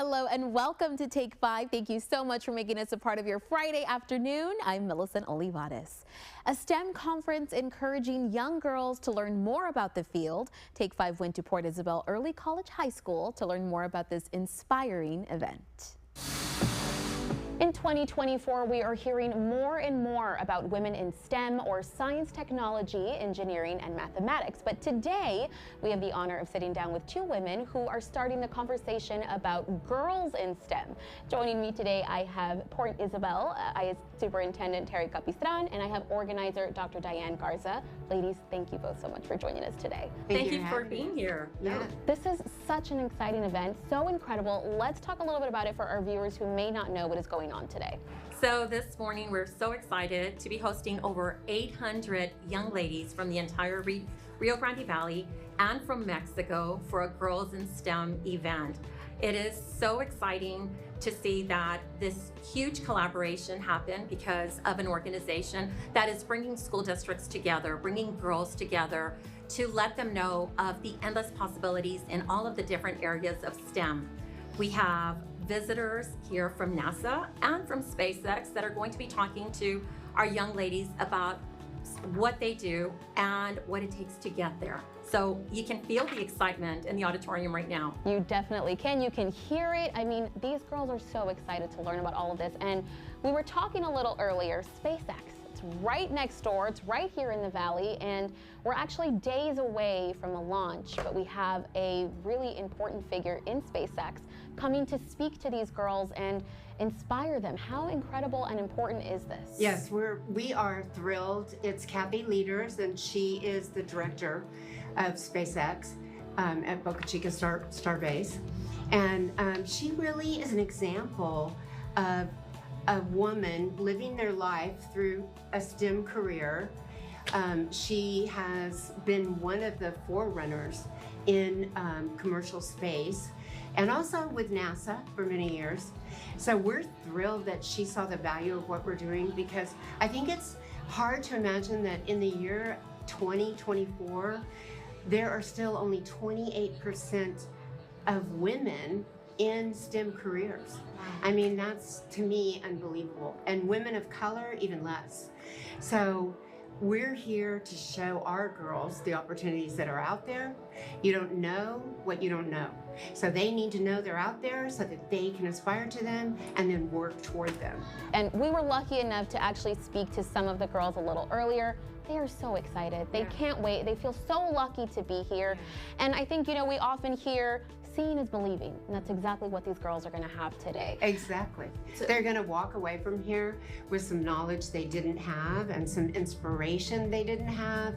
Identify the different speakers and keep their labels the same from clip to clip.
Speaker 1: Hello and welcome to Take 5. Thank you so much for making us a part of your Friday afternoon. I'm Millicent Olivares. A STEM conference encouraging young girls to learn more about the field. Take 5 went to Port Isabel Early College High School to learn more about this inspiring event. In 2024, we are hearing more and more about women in STEM, or science, technology, engineering, and mathematics. But today, we have the honor of sitting down with two women who are starting the conversation about girls in STEM. Joining me today, I have Port Isabel IS Superintendent Terry Capistran, and I have organizer Dr. Diane Garza. Ladies, thank you both so much for joining us today.
Speaker 2: Thank you for being here.
Speaker 1: Yeah. This is such an exciting event, so incredible. Let's talk a little bit about it for our viewers who may not know what is going on today.
Speaker 2: So this morning we're so excited to be hosting over 800 young ladies from the entire Rio Grande Valley and from Mexico for a Girls in STEM event. It is so exciting to see that this huge collaboration happen because of an organization that is bringing school districts together, bringing girls together to let them know of the endless possibilities in all of the different areas of STEM. We have visitors here from NASA and from SpaceX that are going to be talking to our young ladies about what they do and what it takes to get there. So you can feel the excitement in the auditorium right now.
Speaker 1: You definitely can. You can hear it. I mean, these girls are so excited to learn about all of this. And we were talking a little earlier, SpaceX. It's right next door. It's right here in the valley. And we're actually days away from the launch, but we have a really important figure in SpaceX coming to speak to these girls and inspire them. How incredible and important is this?
Speaker 3: Yes, we are thrilled. It's Kathy Leaders, and she is the director of SpaceX at Boca Chica Starbase. And she really is an example of a woman living their life through a STEM career. She has been one of the forerunners in commercial space and also with NASA for many years. So we're thrilled that she saw the value of what we're doing, because I think it's hard to imagine that in the year 2024, there are still only 28% of women in STEM careers. I mean, that's, to me, unbelievable. And women of color, even less. So we're here to show our girls the opportunities that are out there. You don't know what you don't know. So they need to know they're out there so that they can aspire to them and then work toward them.
Speaker 1: And we were lucky enough to actually speak to some of the girls a little earlier. They are so excited. They can't wait. They feel so lucky to be here. And I think, you know, we often hear seeing is believing, and that's exactly what these girls are going to have today.
Speaker 3: Exactly. So they're going to walk away from here with some knowledge they didn't have and some inspiration they didn't have.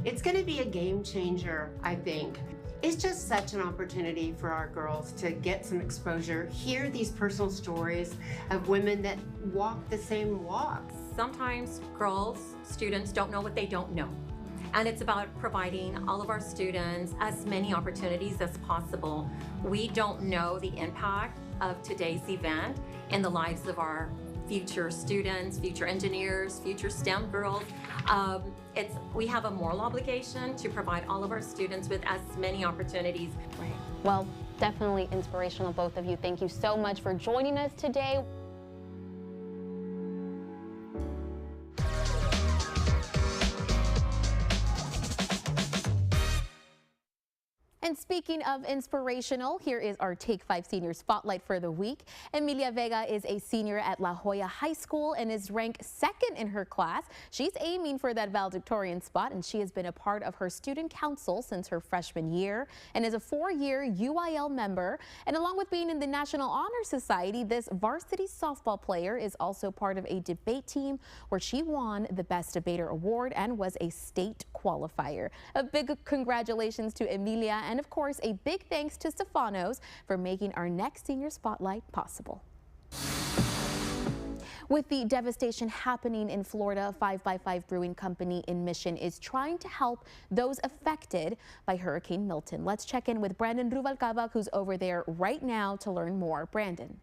Speaker 3: It's going to be a game changer, I think. It's just such an opportunity for our girls to get some exposure, hear these personal stories of women that walk the same walk.
Speaker 2: Sometimes girls, students don't know what they don't know. And it's about providing all of our students as many opportunities as possible. We don't know the impact of today's event in the lives of our future students, future engineers, future STEM girls. We have a moral obligation to provide all of our students with as many opportunities.
Speaker 1: Right. Well, definitely inspirational, both of you. Thank you so much for joining us today. And speaking of inspirational, here is our Take 5 Senior Spotlight for the week. Emilia Vega is a senior at La Jolla High School and is ranked second in her class. She's aiming for that valedictorian spot, and she has been a part of her student council since her freshman year and is a 4-year UIL member. And along with being in the National Honor Society, this varsity softball player is also part of a debate team where she won the Best Debater Award and was a state qualifier. A big congratulations to Emilia, and of course, a big thanks to Stefanos for making our next Senior Spotlight possible. With the devastation happening in Florida, 5x5 Brewing Company in Mission is trying to help those affected by Hurricane Milton. Let's check in with Brandon Rubalcaba, who's over there right now to learn more. Brandon.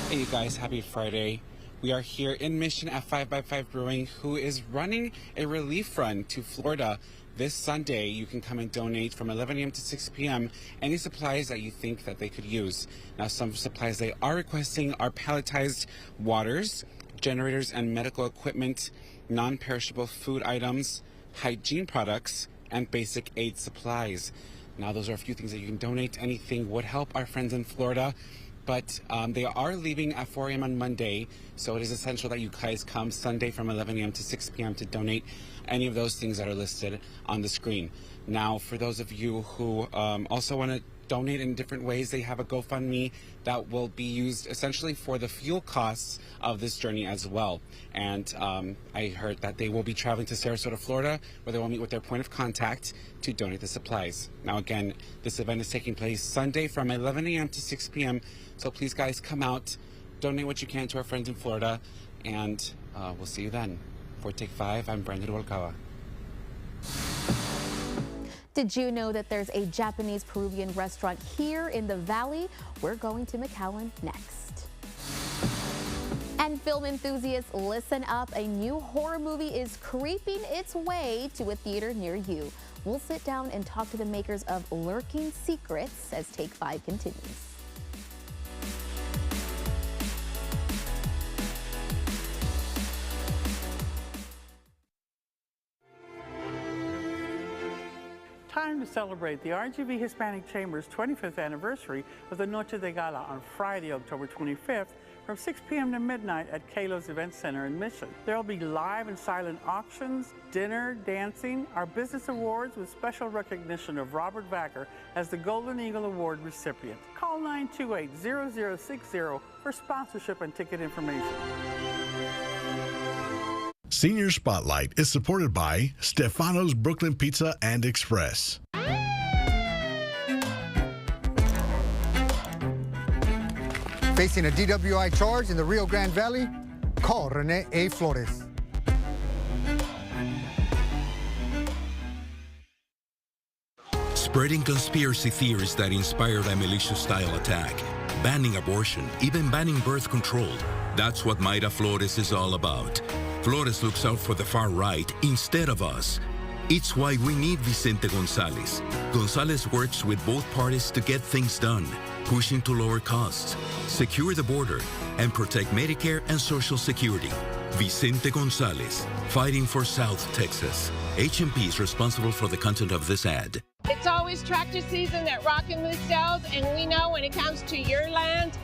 Speaker 4: Hey, you guys, happy Friday. We are here in Mission at 5x5 Brewing, who is running a relief run to Florida this Sunday. You can come and donate from 11 a.m. to 6 p.m. any supplies that you think that they could use. Now, some supplies they are requesting are palletized waters, generators and medical equipment, non-perishable food items, hygiene products, and basic aid supplies. Now, those are a few things that you can donate. Anything would help our friends in Florida. But they are leaving at 4 a.m. on Monday, so it is essential that you guys come Sunday from 11 a.m. to 6 p.m. to donate any of those things that are listed on the screen. Now, for those of you who also want to donate in different ways, they have a GoFundMe that will be used essentially for the fuel costs of this journey as well. And I heard that they will be traveling to Sarasota, Florida, where they will meet with their point of contact to donate the supplies. Now, again, this event is taking place Sunday from 11 a.m. to 6 p.m. So please, guys, come out, donate what you can to our friends in Florida, and we'll see you then. For Take 5, I'm Brandon Rubalcaba.
Speaker 1: Did you know that there's a Japanese Peruvian restaurant here in the Valley? We're going to McAllen next. And film enthusiasts, listen up. A new horror movie is creeping its way to a theater near you. We'll sit down and talk to the makers of Lurking Secrets as Take 5 continues.
Speaker 5: Time to celebrate the RGV Hispanic Chamber's 25th anniversary with the Noche de Gala on Friday, October 25th from 6 p.m. to midnight at Kalos Event Center in Mission. There will be live and silent auctions, dinner, dancing, our business awards with special recognition of Robert Vacker as the Golden Eagle Award recipient. Call 928-0060 for sponsorship and ticket information.
Speaker 6: Senior Spotlight is supported by Stefano's Brooklyn Pizza and Express.
Speaker 7: Facing a DWI charge in the Rio Grande Valley? Call Rene A. Flores.
Speaker 8: Spreading conspiracy theories that inspired a militia-style attack, banning abortion, even banning birth control. That's what Mayra Flores is all about. Flores looks out for the far right instead of us. It's why we need Vicente Gonzalez. Gonzalez works with both parties to get things done, pushing to lower costs, secure the border, and protect Medicare and Social Security. Vicente Gonzalez, fighting for South Texas. HMP is responsible for the content of this ad.
Speaker 9: It's always tractor season at Rockin' Moose Sales, and we know when it comes to your land,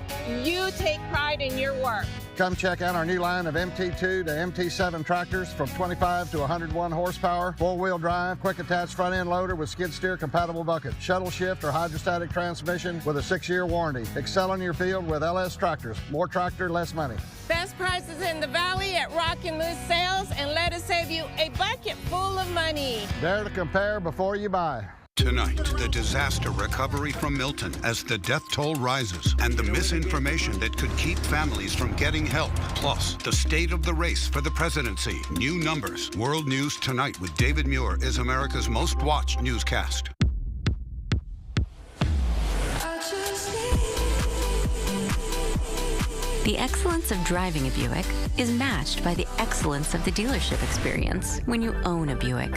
Speaker 9: you take pride in your work.
Speaker 10: Come check out our new line of MT2 to MT7 tractors from 25 to 101 horsepower, four-wheel drive, quick attach front-end loader with skid steer compatible bucket, shuttle shift or hydrostatic transmission with a 6-year warranty. Excel in your field with LS tractors. More tractor, less money.
Speaker 9: Best prices in the Valley at Rockin' Moose Sales, and let us save you a bucket full of money.
Speaker 10: Dare to compare before you buy.
Speaker 11: Tonight, the disaster recovery from Milton as the death toll rises and the misinformation that could keep families from getting help. Plus, the state of the race for the presidency. New numbers. World News Tonight with David Muir is America's most watched newscast.
Speaker 12: The excellence of driving a Buick is matched by the excellence of the dealership experience when you own a Buick.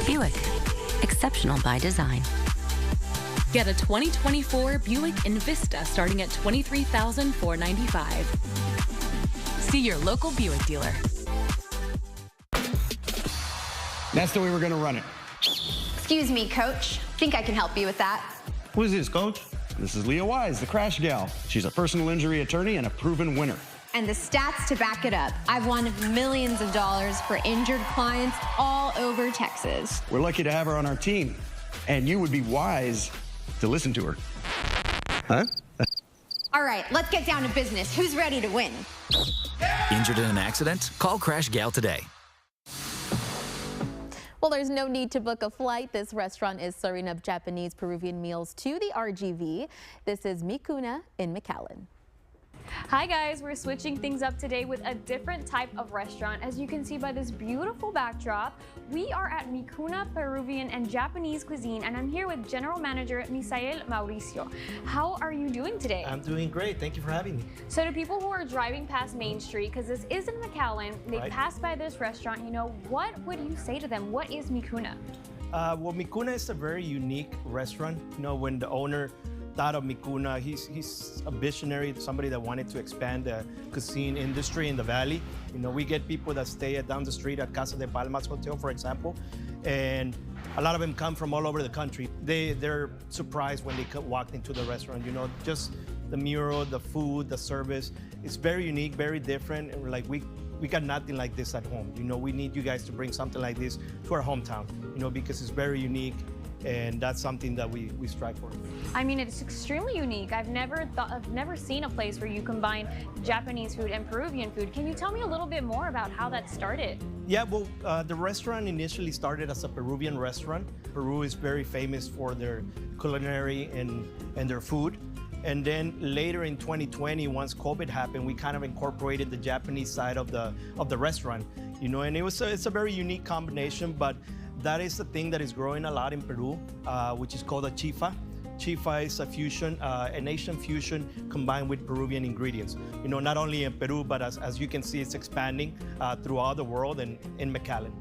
Speaker 12: Buick, exceptional by design.
Speaker 13: Get a 2024 Buick Envista starting at $23,495. See your local Buick dealer.
Speaker 14: That's the way we're gonna run it.
Speaker 15: Excuse me, Coach. Think I can help you with that.
Speaker 14: Who is this, Coach? This is Leah Wise, the crash gal. She's a personal injury attorney and a proven winner.
Speaker 15: And the stats to back it up. I've won millions of dollars for injured clients all over Texas.
Speaker 14: We're lucky to have her on our team. And you would be wise to listen to her. Huh?
Speaker 15: All right, let's get down to business. Who's ready to win?
Speaker 16: Injured in an accident? Call Crash Gal today.
Speaker 1: Well, there's no need to book a flight. This restaurant is serving up Japanese Peruvian meals to the RGV. This is Mikuna in McAllen.
Speaker 17: Hi guys, we're switching things up today with a different type of restaurant. As you can see by this beautiful backdrop, we are at Mikuna Peruvian and Japanese Cuisine, and I'm here with General Manager Misael Mauricio. How are you doing today?
Speaker 18: I'm doing great. Thank you for having me.
Speaker 17: So to people who are driving past Main Street, because this is in McAllen, they pass by this restaurant, what would you say to them? What is Mikuna?
Speaker 18: Well, Mikuna is a very unique restaurant. When the owner thought of Mikuna, he's a visionary, somebody that wanted to expand the cuisine industry in the valley. We get people that stay down the street at Casa de Palmas Hotel, for example, and a lot of them come from all over the country. They're surprised when they walk into the restaurant. Just the mural, the food, the service. It's very unique, very different. And we got nothing like this at home. We need you guys to bring something like this to our hometown, because it's very unique. And that's something that we strive for.
Speaker 17: I mean, it's extremely unique. I've never seen a place where you combine Japanese food and Peruvian food. Can you tell me a little bit more about how that started?
Speaker 18: Yeah, well, the restaurant initially started as a Peruvian restaurant. Peru is very famous for their culinary and their food. And then later in 2020, once COVID happened, we kind of incorporated the Japanese side of the restaurant, and it's a very unique combination, but that is the thing that is growing a lot in Peru, which is called a chifa. Chifa is a fusion, an Asian fusion combined with Peruvian ingredients. Not only in Peru, but as you can see, it's expanding throughout the world and in McAllen.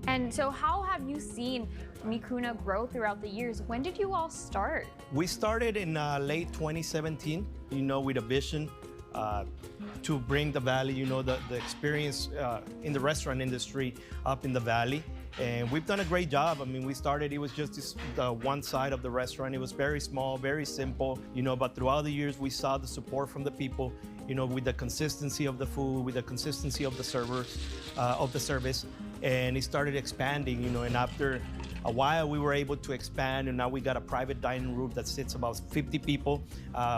Speaker 17: And so how have you seen Mikuna grow throughout the years? When did you all start?
Speaker 18: We started in late 2017, with a vision to bring the valley, the experience in the restaurant industry up in the valley. And we've done a great job. I mean, we started, it was just one side of the restaurant. It was very small, very simple, but throughout the years, we saw the support from the people, with the consistency of the food, with the consistency of the servers, of the service. And it started expanding, and after a while we were able to expand, and now we got a private dining room that sits about 50 people.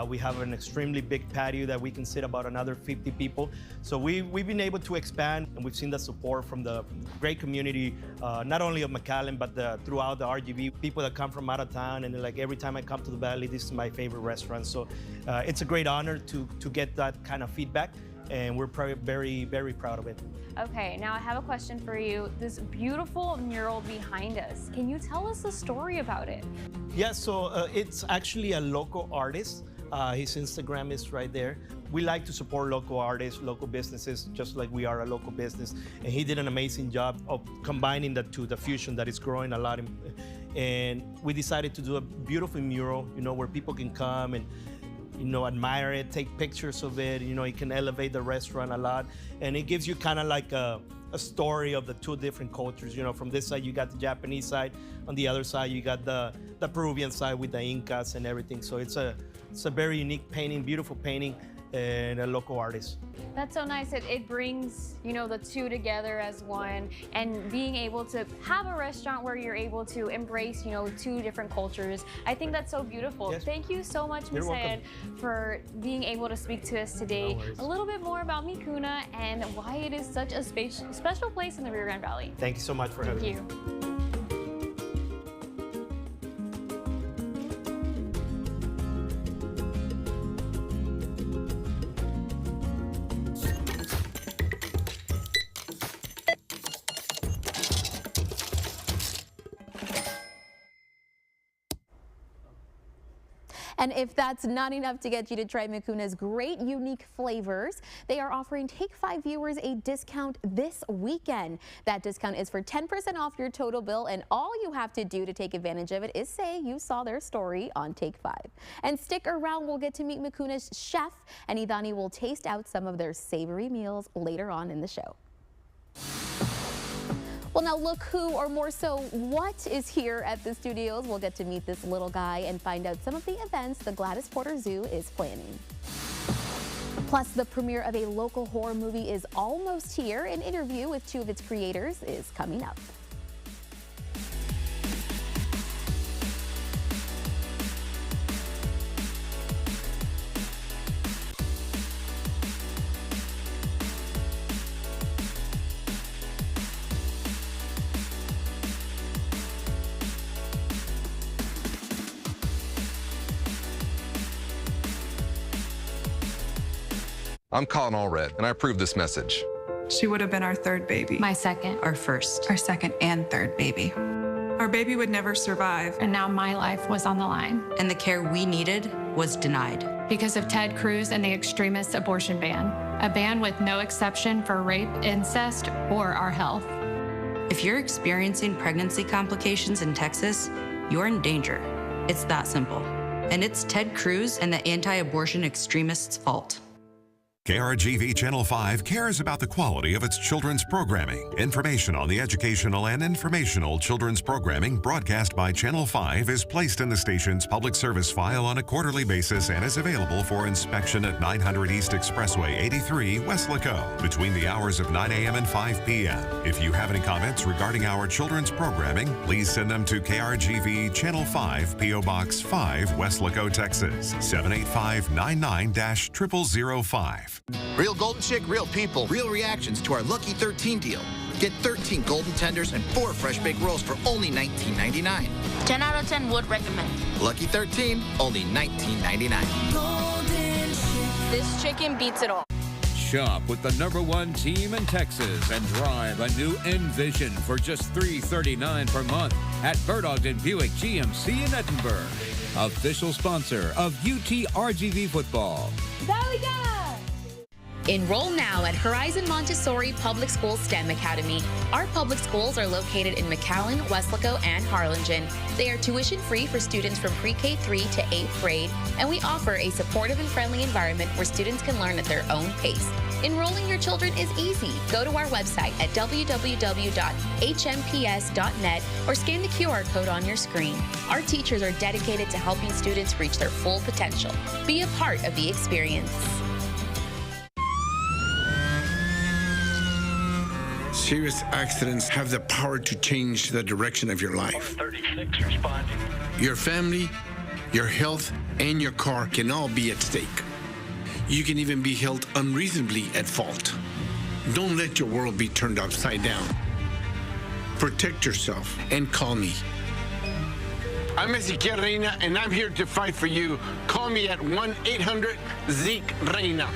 Speaker 18: We have an extremely big patio that we can sit about another 50 people. So we've been able to expand, and we've seen the support from the great community, not only of McAllen, but throughout the RGV, people that come from out of town, and they're like, every time I come to the valley, this is my favorite restaurant. So it's a great honor to get that kind of feedback, and we're very, very proud of it.
Speaker 17: Okay, now I have a question for you. This beautiful mural behind us, can you tell us the story about it?
Speaker 18: Yeah, so it's actually a local artist. His Instagram is right there. We like to support local artists, local businesses, just like we are a local business. And he did an amazing job of combining the two, the fusion that is growing a lot. And we decided to do a beautiful mural, where people can come and admire it, take pictures of it. It can elevate the restaurant a lot. And it gives you kind of like a story of the two different cultures. From this side, you got the Japanese side. On the other side, you got the Peruvian side with the Incas and everything. So it's a very unique painting, beautiful painting, and a local artist.
Speaker 17: That's so nice. It brings, the two together as one, and being able to have a restaurant where you're able to embrace, two different cultures. I think that's so beautiful. Yes. Thank you so much, Misael, for being able to speak to us today. A little bit more about Mikuna and why it is such a special place in the Rio Grande Valley.
Speaker 18: Thank you so much for having me.
Speaker 17: Thank you.
Speaker 1: And if that's not enough to get you to try Mikuna's great unique flavors, they are offering Take 5 viewers a discount this weekend. That discount is for 10% off your total bill, and all you have to do to take advantage of it is say you saw their story on Take 5. And stick around, we'll get to meet Mikuna's chef, and Idani will taste out some of their savory meals later on in the show. Well, now look who, or more so what, is here at the studios. We'll get to meet this little guy and find out some of the events the Gladys Porter Zoo is planning. Plus, the premiere of a local horror movie is almost here. An interview with two of its creators is coming up.
Speaker 19: I'm Colin Allred, and I approve this message.
Speaker 20: She would have been our third baby.
Speaker 21: My second. Our first.
Speaker 20: Our second and third baby. Our baby would never survive.
Speaker 21: And now my life was on the line. And the care we needed was denied. Because of Ted Cruz and the extremist abortion ban. A ban with no exception for rape, incest, or our health. If you're experiencing pregnancy complications in Texas, you're in danger. It's that simple. And it's Ted Cruz and the anti-abortion extremists' fault.
Speaker 22: KRGV Channel 5 cares about the quality of its children's programming. Information on the educational and informational children's programming broadcast by Channel 5 is placed in the station's public service file on a quarterly basis and is available for inspection at 900 East Expressway 83, Weslaco, between the hours of 9 a.m. and 5 p.m. If you have any comments regarding our children's programming, please send them to KRGV Channel 5, P.O. Box 5, Weslaco, Texas, 78599-0005.
Speaker 23: Real Golden Chick, real people, real reactions to our Lucky 13 deal. Get 13 golden tenders and 4 fresh baked rolls for only $19.99.
Speaker 24: 10 out of 10 would recommend.
Speaker 23: Lucky 13, only $19.99.
Speaker 24: Golden Chick. This chicken beats it all.
Speaker 25: Shop with the #1 team in Texas and drive a new Envision for just $339 per month at Burdock and Buick GMC in Edinburgh. Official sponsor of UT RGV football.
Speaker 1: There we go! Enroll now at Horizon Montessori Public School STEM Academy. Our public schools are located in McAllen, Weslaco, and Harlingen. They are tuition-free for students from pre-K 3 to 8th grade, and we offer a supportive and friendly environment where students can learn at their own pace. Enrolling your children is easy. Go to our website at www.hmps.net or scan the QR code on your screen. Our teachers are dedicated to helping students reach their full potential. Be a part of the experience.
Speaker 26: Serious accidents have the power to change the direction of your life.
Speaker 27: 36 responding.
Speaker 26: Your family, your health, and your car can all be at stake. You can even be held unreasonably at fault. Don't let your world be turned upside down. Protect yourself and call me. I'm Ezequiel Reina, and I'm here to fight for you. Call me at 1-800-ZEKE-REINA.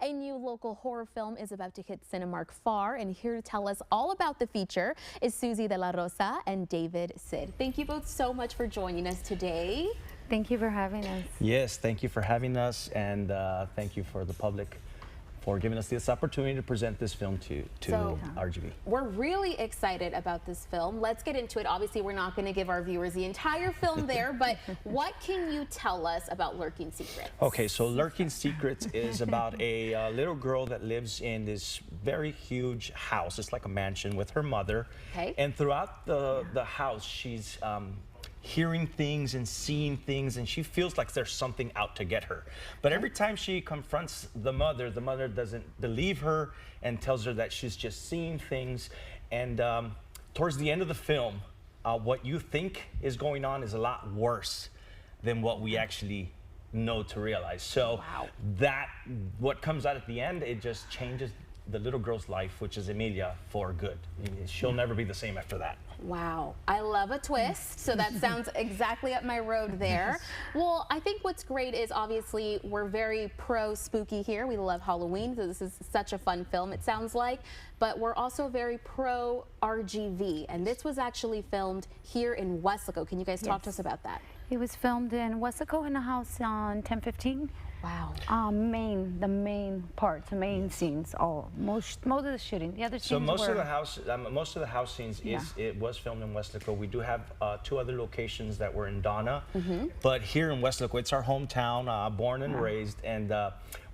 Speaker 1: A new local horror film is about to hit Cinemark Far, and here to tell us all about the feature is Susie De La Rosa and David Sid. Thank you both so much for joining us today.
Speaker 28: Thank you for having us.
Speaker 18: Yes, thank you for having us, and thank you for the public for giving us this opportunity to present this film to RGV.
Speaker 1: We're really excited about this film. Let's get into it. Obviously, we're not going to give our viewers the entire film there, but what can you tell us about Lurking Secrets?
Speaker 18: Okay, so Lurking Secrets is about a little girl that lives in this very huge house. It's like a mansion with her mother.
Speaker 1: Okay.
Speaker 18: And throughout the house, she's hearing things and seeing things, and she feels like there's something out to get her. But every time she confronts the mother doesn't believe her and tells her that she's just seeing things. And towards the end of the film, what you think is going on is a lot worse than what we actually know to realize. So what comes out at the end, it just changes the little girl's life, which is Emilia, for good. She'll never be the same after that.
Speaker 1: Wow, I love a twist. So that sounds exactly up my road there. Well, I think what's great is obviously we're very pro spooky here. We love Halloween, so this is such a fun film, it sounds like. But we're also very pro RGV, and this was actually filmed here in Weslaco. Can you guys talk to us about that?
Speaker 28: It was filmed in Weslaco in a house on 1015.
Speaker 1: Wow.
Speaker 28: The main parts, the main scenes, most of the shooting. The other scenes
Speaker 18: So most of the house scenes it was filmed in Weslaco. We do have 2 other locations that were in Donna, but here in Weslaco, it's our hometown, born and raised, and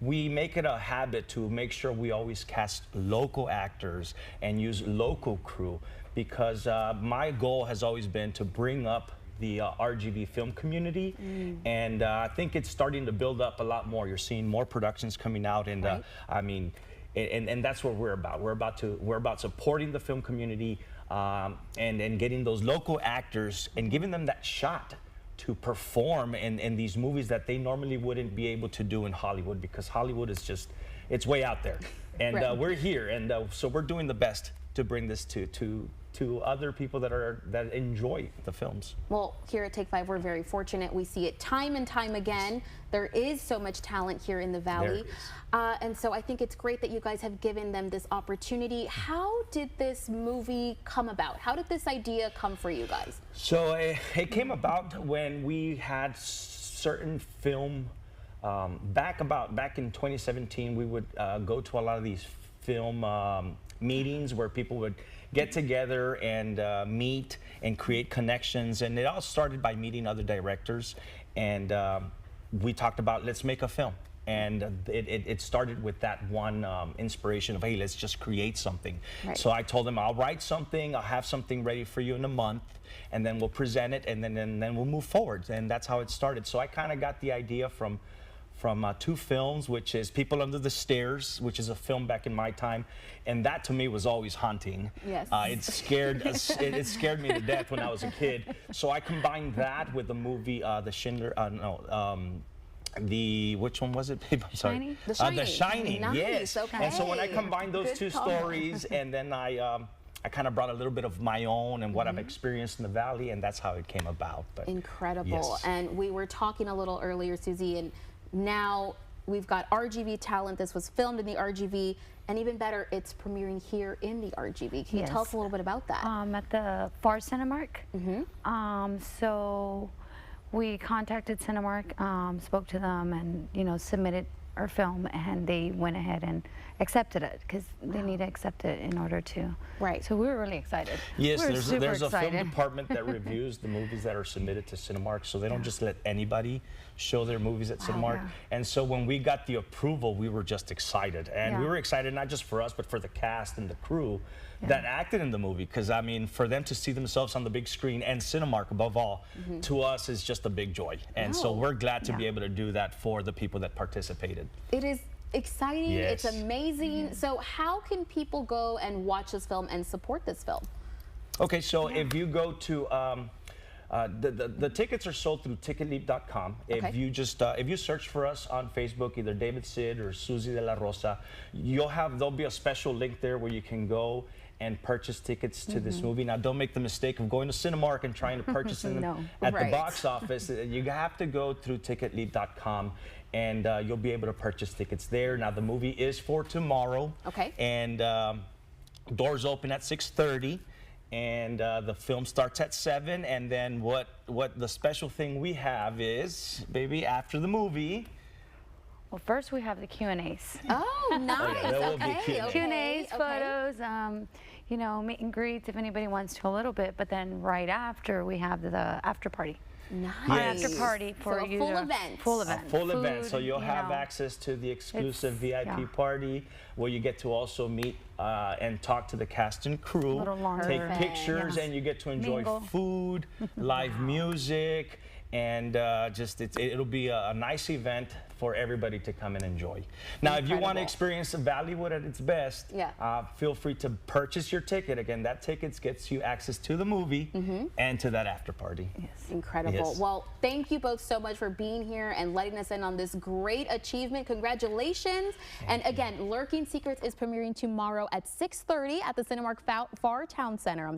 Speaker 18: we make it a habit to make sure we always cast local actors and use local crew, because my goal has always been to bring up the RGV film community, and I think it's starting to build up a lot more. You're seeing more productions coming out, and I mean, and that's what we're about. We're about supporting the film community and getting those local actors and giving them that shot to perform in these movies that they normally wouldn't be able to do in Hollywood, because Hollywood is just, it's way out there. And we're here, and so we're doing the best to bring this to other people that enjoy the films.
Speaker 1: Well, here at Take 5, we're very fortunate. We see it time and time again. There is so much talent here in the Valley. And so I think it's great that you guys have given them this opportunity. How did this movie come about? How did this idea come for you guys?
Speaker 18: So it came about when we had certain film, back in 2017, we would go to a lot of these film meetings where people would get together and meet and create connections. And it all started by meeting other directors. And we talked about, let's make a film. And it started with that one inspiration of, hey, let's just create something. Right. So I told them, I'll write something, I'll have something ready for you in a month, and then we'll present it, and then we'll move forward. And that's how it started. So I kind of got the idea from two films, which is People Under the Stairs, which is a film back in my time, and that to me was always haunting.
Speaker 1: Yes.
Speaker 18: It scared me to death when I was a kid. So I combined that with the movie The Schindler, which one was it? I'm sorry.
Speaker 1: The Shining.
Speaker 18: The Shining,
Speaker 1: nice.
Speaker 18: Yes.
Speaker 1: Okay.
Speaker 18: And so when I combined those
Speaker 1: Good
Speaker 18: two
Speaker 1: call.
Speaker 18: stories, and then I kind of brought a little bit of my own and what I've experienced in the Valley, and that's how it came about. But,
Speaker 1: incredible.
Speaker 18: yes.
Speaker 1: And we were talking a little earlier, Susie, and now we've got RGV talent. This was filmed in the RGV, and even better, it's premiering here in the RGV. Can you tell us a little bit about that?
Speaker 28: At the FAR Cinemark. So we contacted Cinemark, spoke to them, and submitted our film, and they went ahead and accepted it because they need to accept it in order to.
Speaker 1: Right.
Speaker 28: So we were really excited.
Speaker 18: Yes,
Speaker 28: We're
Speaker 18: there's
Speaker 28: super
Speaker 18: a film
Speaker 28: excited.
Speaker 18: department that reviews the movies that are submitted to Cinemark, so they don't just let anybody show their movies at Cinemark.
Speaker 28: yeah.
Speaker 18: And so when we got the approval, we were just excited. And we
Speaker 28: Yeah.
Speaker 18: were excited not just for us, but for the cast and the crew that acted in the movie. Because, I mean, for them to see themselves on the big screen, and Cinemark above all, to us is just a big joy. And so we're glad to be able to do that for the people that participated.
Speaker 1: It is exciting.
Speaker 18: Yes.
Speaker 1: It's amazing. So how can people go and watch this film and support this film?
Speaker 18: Okay, so if you go to the tickets are sold through ticketleap.com. If you just if you search for us on Facebook, either David Sid or Susie de la Rosa, there'll be a special link there where you can go and purchase tickets to this movie. Now, don't make the mistake of going to Cinemark and trying to purchase them at the box office. You have to go through ticketleap.com, and you'll be able to purchase tickets there. Now, the movie is for tomorrow.
Speaker 1: Okay.
Speaker 18: And doors open at 6:30. And the film starts at 7, and then what the special thing we have is, baby, after the movie.
Speaker 28: Well, first we have the Q&As.
Speaker 1: Oh, nice.
Speaker 18: there will be Q&As.
Speaker 28: Q&As, photos, meet and greets if anybody wants to a little bit, but then right after we have the after party.
Speaker 1: Nice.
Speaker 28: After party for
Speaker 1: so
Speaker 28: you.
Speaker 1: full event.
Speaker 28: Full event.
Speaker 18: A full event.
Speaker 28: Food,
Speaker 18: So you'll have access to the exclusive VIP party where you get to also meet and talk to the cast and crew,
Speaker 28: Little longer.
Speaker 18: take pictures, and you get to enjoy
Speaker 28: Mingle.
Speaker 18: food, live music, and it'll be a nice event for everybody to come and enjoy. Now, if you want to experience Valleywood at its best, feel free to purchase your ticket. Again, that ticket gets you access to the movie and to that after party.
Speaker 1: Yes. Incredible.
Speaker 18: Yes.
Speaker 1: Well, thank you both so much for being here and letting us in on this great achievement. Congratulations. And again, Lurking Secrets is premiering tomorrow at 6:30 at the Cinemark FAR Town Center.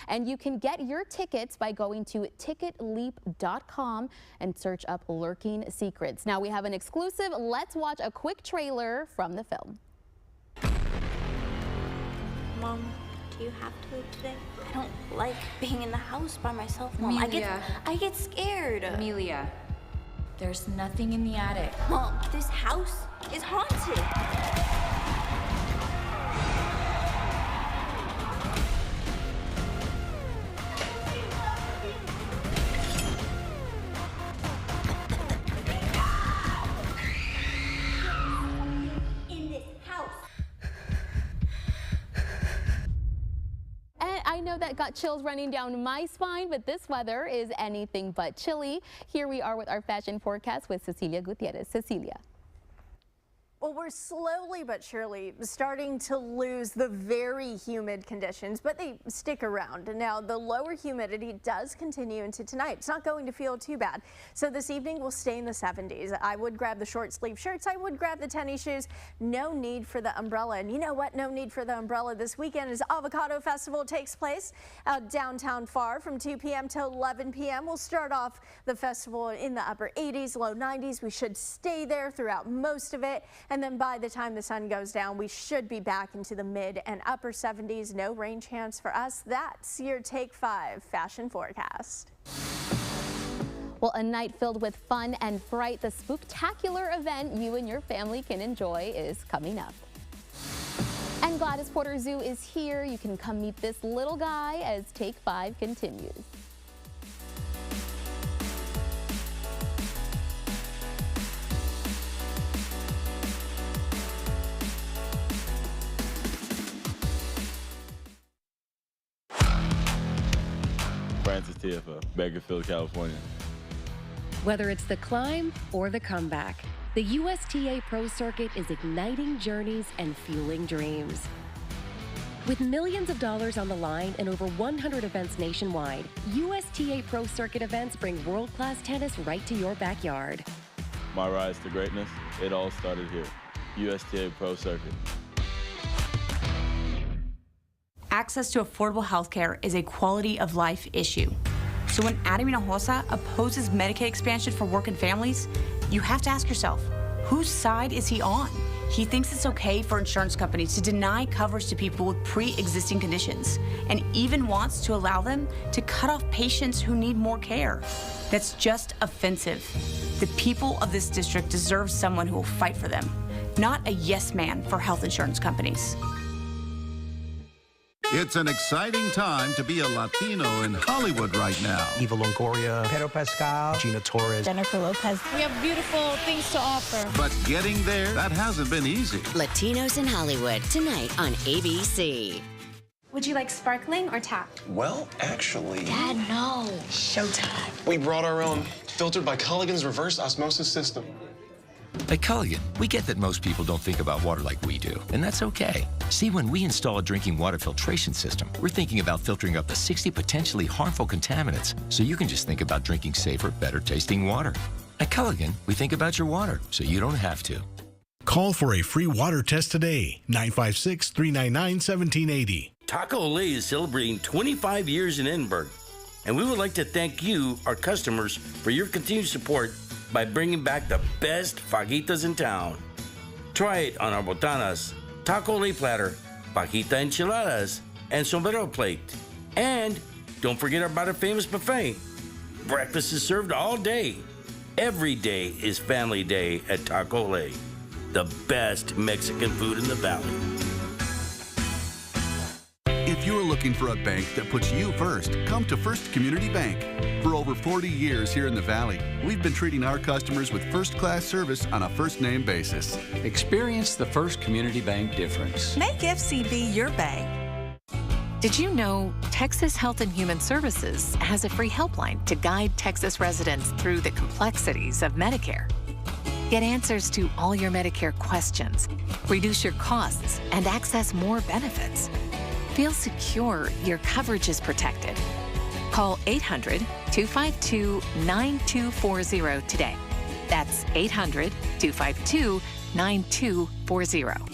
Speaker 1: And you can get your tickets by going to ticketleap.com and search up Lurking Secrets. Now we have an exclusive. Let's watch a quick trailer from the film.
Speaker 2: Mom, do you have to leave today? I don't like being in the house by myself, Mom. I get scared.
Speaker 3: Amelia, there's nothing in the attic.
Speaker 2: Mom, this house is haunted.
Speaker 1: I know that got chills running down my spine, but this weather is anything but chilly. Here we are with our fashion forecast with Cecilia Gutierrez. Cecilia.
Speaker 4: Well, we're slowly but surely starting to lose the very humid conditions, but they stick around. Now, the lower humidity does continue into tonight. It's not going to feel too bad. So this evening we'll stay in the 70s. I would grab the short sleeve shirts. I would grab the tennis shoes. No need for the umbrella. And you know what? No need for the umbrella this weekend as Avocado Festival takes place out downtown Pharr from 2 p.m. to 11 p.m. We'll start off the festival in the upper 80s, low 90s. We should stay there throughout most of it. And then by the time the sun goes down, we should be back into the mid and upper 70s. No rain chance for us. That's your Take 5 fashion forecast.
Speaker 1: Well, a night filled with fun and fright. The spooktacular event you and your family can enjoy is coming up. And Gladys Porter Zoo is here. You can come meet this little guy as Take 5 continues.
Speaker 5: Francis Tiafa, Bakersfield, California.
Speaker 6: Whether it's the climb or the comeback, the USTA Pro Circuit is igniting journeys and fueling dreams. With millions of dollars on the line and over 100 events nationwide, USTA Pro Circuit events bring world-class tennis right to your backyard.
Speaker 5: My rise to greatness, it all started here. USTA Pro Circuit.
Speaker 7: Access to affordable health care is a quality of life issue. So when Adam Hinojosa opposes Medicaid expansion for working families, you have to ask yourself, whose side is he on? He thinks it's okay for insurance companies to deny coverage to people with pre-existing conditions, and even wants to allow them to cut off patients who need more care. That's just offensive. The people of this district deserve someone who will fight for them, not a yes man for health insurance companies.
Speaker 8: It's an exciting time to be a Latino in Hollywood right now.
Speaker 18: Eva Longoria, Pedro Pascal, Gina Torres,
Speaker 9: Jennifer Lopez. We have beautiful things to offer.
Speaker 8: But getting there, that hasn't been easy.
Speaker 10: Latinos in Hollywood, tonight on ABC.
Speaker 27: Would you like sparkling or tap?
Speaker 29: Well, actually...
Speaker 27: Dad, no.
Speaker 29: Showtime. We brought our own, filtered by Culligan's reverse osmosis system.
Speaker 30: At Culligan, we get that most people don't think about water like we do, and that's okay. See, when we install a drinking water filtration system, we're thinking about filtering up to 60 potentially harmful contaminants, so you can just think about drinking safer, better tasting water. At Culligan, we think about your water, so you don't have to.
Speaker 31: Call for a free water test today, 956-399-1780.
Speaker 32: Taco Olé is celebrating 25 years in Edinburgh, and we would like to thank you, our customers, for your continued support by bringing back the best fajitas in town. Try it on our botanas, taco Olé platter, fajita enchiladas, and sombrero plate. And don't forget about our famous buffet. Breakfast is served all day. Every day is family day at Taco Olé, the best Mexican food in the valley.
Speaker 11: If you're looking for a bank that puts you first, come to First Community Bank. For over 40 years here in the Valley, we've been treating our customers with first-class service on a first-name basis.
Speaker 33: Experience the First Community Bank difference.
Speaker 34: Make FCB your bank.
Speaker 12: Did you know Texas Health and Human Services has a free helpline to guide Texas residents through the complexities of Medicare? Get answers to all your Medicare questions, reduce your costs, and access more benefits. Feel secure your coverage is protected. Call 800-252-9240 today. That's 800-252-9240.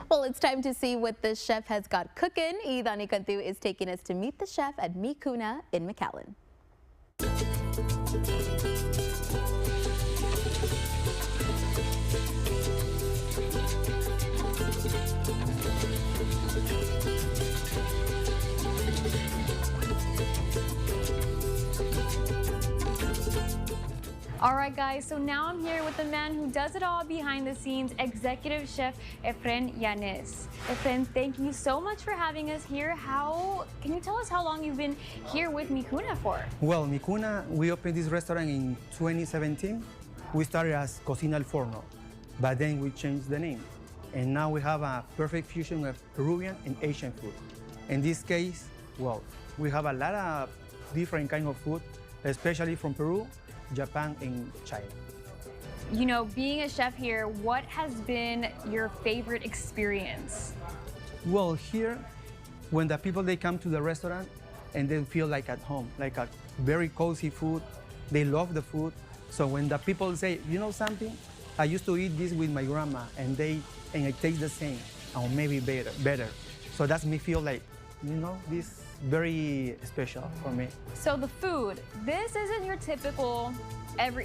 Speaker 1: Well, it's time to see what the chef has got cooking. Idani Cantu is taking us to meet the chef at Mi Cuna in McAllen.
Speaker 17: All right, guys, so now I'm here with the man who does it all behind the scenes, Executive Chef Efren Yanez. Efren, thank you so much for having us here. Can you tell us how long you've been here with Mi Cuna for?
Speaker 35: Well, Mi Cuna, we opened this restaurant in 2017. We started as Cocina al Forno, but then we changed the name. And now we have a perfect fusion of Peruvian and Asian food. In this case, well, we have a lot of different kind of food, especially from Peru, Japan, and China.
Speaker 17: You know, being a chef here, what has been your favorite experience?
Speaker 35: Well, here, when the people, they come to the restaurant and they feel like at home, like a very cozy food. They love the food. So when the people say, you know something, I used to eat this with my grandma and it tastes the same, or maybe better. So that's me feel like, you know, this very special for me.
Speaker 17: So the food, this isn't your typical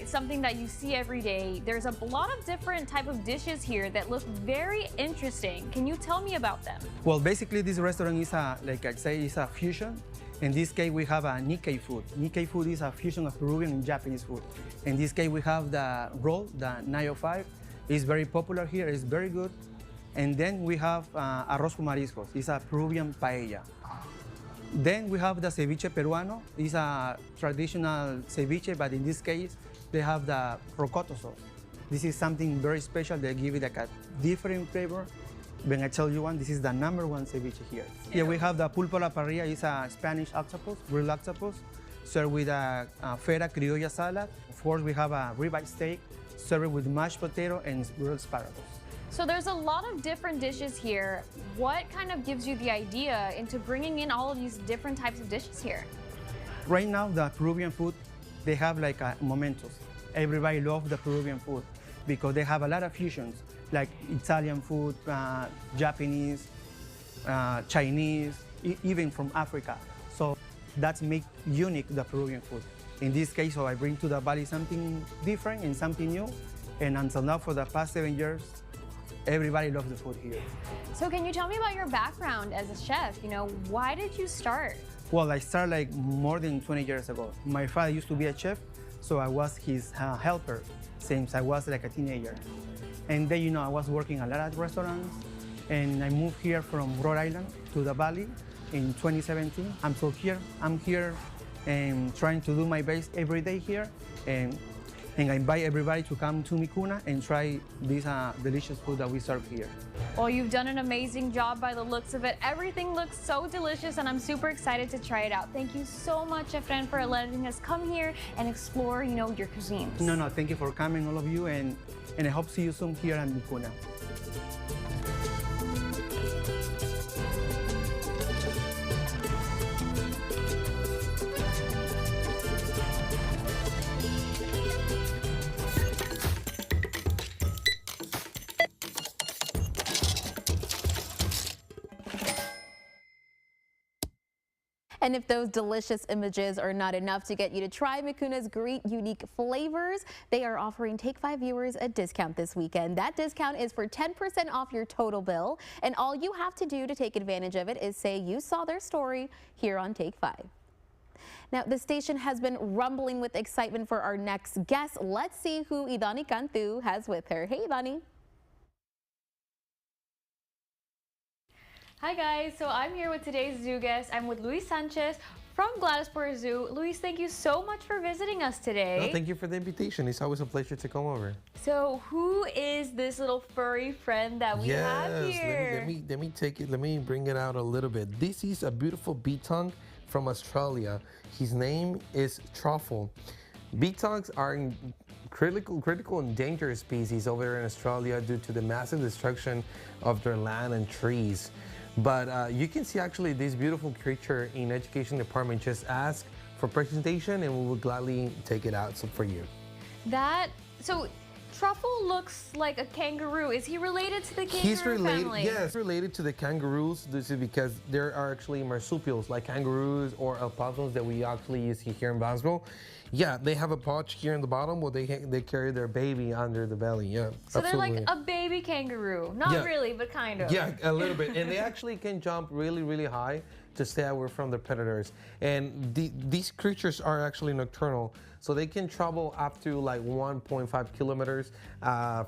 Speaker 17: something that you see every day. There's a lot of different type of dishes here that look very interesting. Can you tell me about them?
Speaker 35: Well, basically this restaurant is like I say, is a fusion. In this case, we have a Nikkei food. Nikkei food is a fusion of Peruvian and Japanese food. In this case, we have the roll, the 905. It's very popular here, it's very good. And then we have arroz con mariscos. It's a Peruvian paella. Then we have the ceviche peruano. It's a traditional ceviche, but in this case, they have the rocoto sauce. This is something very special. They give it like a different flavor. When I tell you one, this is the #1 ceviche here. Here we have the pulpo a la parrilla. It's a Spanish octopus, grilled octopus, served with a feta criolla salad. Of course, we have a ribeye steak, served with mashed potato and grilled asparagus.
Speaker 17: So there's a lot of different dishes here. What kind of gives you the idea into bringing in all of these different types of dishes here?
Speaker 35: Right now, the Peruvian food, they have like a momentum. Everybody loves the Peruvian food because they have a lot of fusions, like Italian food, Japanese, Chinese, even from Africa. So that's make unique the Peruvian food. In this case, so I bring to the valley something different and something new. And until now, for the past 7 years, everybody loves the food here.
Speaker 17: So can you tell me about your background as a chef? You know, why did you start?
Speaker 35: Well, I started like more than 20 years ago. My father used to be a chef, so I was his helper since I was like a teenager. And then, you know, I was working a lot at restaurants, and I moved here from Rhode Island to the Valley in 2017. I'm still here. I'm here and trying to do my best every day here. And I invite everybody to come to Mi Cuna and try this delicious food that we serve here.
Speaker 17: Well, you've done an amazing job by the looks of it. Everything looks so delicious, and I'm super excited to try it out. Thank you so much, Efren, for letting us come here and explore, you know, your cuisines.
Speaker 35: No, thank you for coming, all of you, and I hope to see you soon here at Mi Cuna.
Speaker 1: And if those delicious images are not enough to get you to try Mi Cuna's great unique flavors, they are offering Take 5 viewers a discount this weekend. That discount is for 10% off your total bill, and all you have to do to take advantage of it is say you saw their story here on Take 5. Now, the station has been rumbling with excitement for our next guest. Let's see who Idani Cantu has with her. Hey, Idani.
Speaker 17: Hi guys, so I'm here with today's zoo guest. I'm with Luis Sanchez from Gladysport Zoo. Luis, thank you so much for visiting us today.
Speaker 2: No, thank you for the invitation. It's always a pleasure to come over.
Speaker 17: So who is this little furry friend that we have here?
Speaker 2: Let me take it, let me bring it out a little bit. This is a beautiful beetongue from Australia. His name is Truffle. Beetongues are critical and dangerous species over there in Australia due to the massive destruction of their land and trees. But you can see actually this beautiful creature in education department. Just ask for presentation and we will gladly take it out for you.
Speaker 17: So Truffle looks like a kangaroo. Is he related to the kangaroo family?
Speaker 2: Yes, related to the kangaroos. This is because there are actually marsupials like kangaroos or alpacas that we actually use here in Brownsville. Yeah, they have a pouch here in the bottom where they carry their baby under the belly. Yeah,
Speaker 17: so absolutely. They're like a baby kangaroo. Not really, but kind of.
Speaker 2: Yeah, a little bit. And they actually can jump really, really high to stay away from their predators. And these creatures are actually nocturnal. So they can travel up to like 1.5 kilometers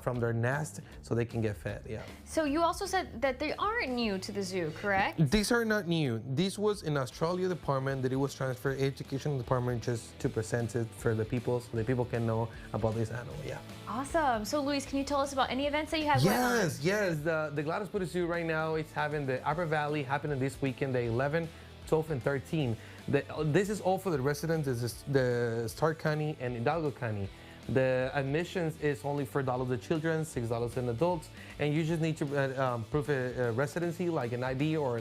Speaker 2: from their nest so they can get fed, yeah.
Speaker 17: So you also said that they aren't new to the zoo, correct?
Speaker 2: These are not new. This was in Australia department that it was transferred education department just to present it for the people so the people can know about this animal, yeah.
Speaker 17: Awesome. So Luis, can you tell us about any events that you have going on?
Speaker 2: Yes. The Gladysport Zoo right now is having the Upper Valley happening this weekend, the 11th, 12th, and 13th. This is all for the residents. This is the Stark County and Hidalgo County. The admissions is only $4 the children, $6 in adults, and you just need to prove a residency, like an ID or